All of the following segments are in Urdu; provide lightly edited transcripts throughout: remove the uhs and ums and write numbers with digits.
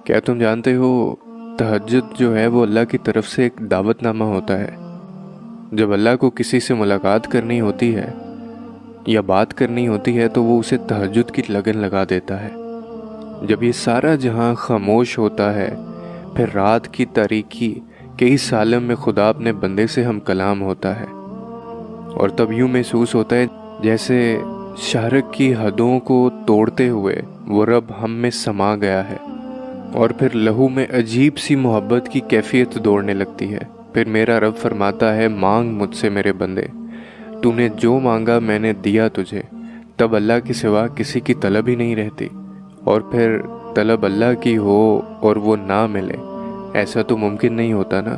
کیا تم جانتے ہو تہجد جو ہے وہ اللہ کی طرف سے ایک دعوت نامہ ہوتا ہے۔ جب اللہ کو کسی سے ملاقات کرنی ہوتی ہے یا بات کرنی ہوتی ہے تو وہ اسے تہجد کی لگن لگا دیتا ہے۔ جب یہ سارا جہاں خاموش ہوتا ہے پھر رات کی تاریکی کئی سالوں میں خدا اپنے بندے سے ہم کلام ہوتا ہے، اور تب یوں محسوس ہوتا ہے جیسے شہرک کی حدوں کو توڑتے ہوئے وہ رب ہم میں سما گیا ہے، اور پھر لہو میں عجیب سی محبت کی کیفیت دوڑنے لگتی ہے۔ پھر میرا رب فرماتا ہے، مانگ مجھ سے میرے بندے، تو نے جو مانگا میں نے دیا تجھے۔ تب اللہ کے سوا کسی کی طلب ہی نہیں رہتی، اور پھر طلب اللہ کی ہو اور وہ نہ ملے، ایسا تو ممکن نہیں ہوتا نا۔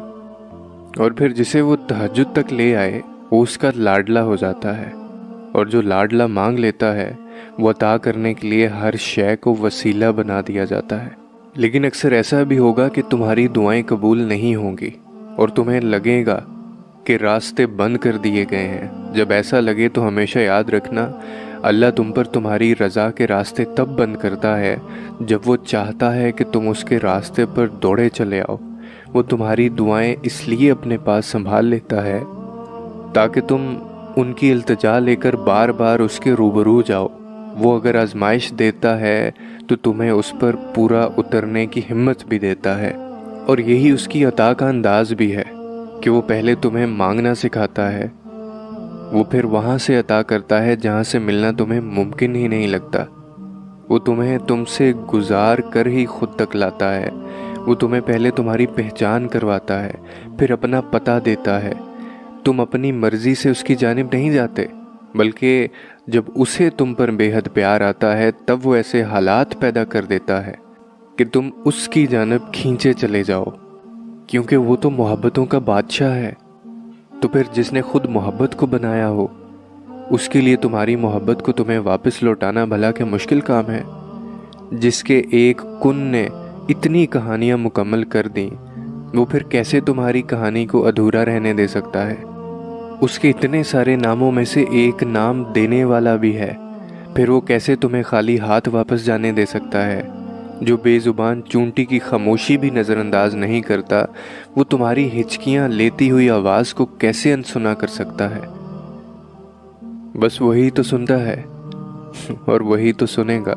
اور پھر جسے وہ تہجد تک لے آئے وہ اس کا لاڈلا ہو جاتا ہے، اور جو لاڈلا مانگ لیتا ہے وہ عطا کرنے کے لیے ہر شے کو وسیلہ بنا دیا جاتا ہے۔ لیکن اکثر ایسا بھی ہوگا کہ تمہاری دعائیں قبول نہیں ہوں گی اور تمہیں لگے گا کہ راستے بند کر دیے گئے ہیں۔ جب ایسا لگے تو ہمیشہ یاد رکھنا، اللہ تم پر تمہاری رضا کے راستے تب بند کرتا ہے جب وہ چاہتا ہے کہ تم اس کے راستے پر دوڑے چلے آؤ۔ وہ تمہاری دعائیں اس لیے اپنے پاس سنبھال لیتا ہے تاکہ تم ان کی التجا لے کر بار بار اس کے روبرو جاؤ۔ وہ اگر آزمائش دیتا ہے تو تمہیں اس پر پورا اترنے کی ہمت بھی دیتا ہے، اور یہی اس کی عطا کا انداز بھی ہے کہ وہ پہلے تمہیں مانگنا سکھاتا ہے، وہ پھر وہاں سے عطا کرتا ہے جہاں سے ملنا تمہیں ممکن ہی نہیں لگتا۔ وہ تمہیں تم سے گزار کر ہی خود تک لاتا ہے۔ وہ تمہیں پہلے تمہاری پہچان کرواتا ہے، پھر اپنا پتہ دیتا ہے۔ تم اپنی مرضی سے اس کی جانب نہیں جاتے، بلکہ جب اسے تم پر بے حد پیار آتا ہے تب وہ ایسے حالات پیدا کر دیتا ہے کہ تم اس کی جانب کھینچے چلے جاؤ، کیونکہ وہ تو محبتوں کا بادشاہ ہے۔ تو پھر جس نے خود محبت کو بنایا ہو اس کے لیے تمہاری محبت کو تمہیں واپس لوٹانا بھلا کہ مشکل کام ہے؟ جس کے ایک کن نے اتنی کہانیاں مکمل کر دیں، وہ پھر کیسے تمہاری کہانی کو ادھورا رہنے دے سکتا ہے؟ اس کے اتنے سارے ناموں میں سے ایک نام دینے والا بھی ہے، پھر وہ کیسے تمہیں خالی ہاتھ واپس جانے دے سکتا ہے؟ جو بے زبان چونٹی کی خاموشی بھی نظر انداز نہیں کرتا، وہ تمہاری ہچکیاں لیتی ہوئی آواز کو کیسے انسنا کر سکتا ہے؟ بس وہی تو سنتا ہے اور وہی تو سنے گا۔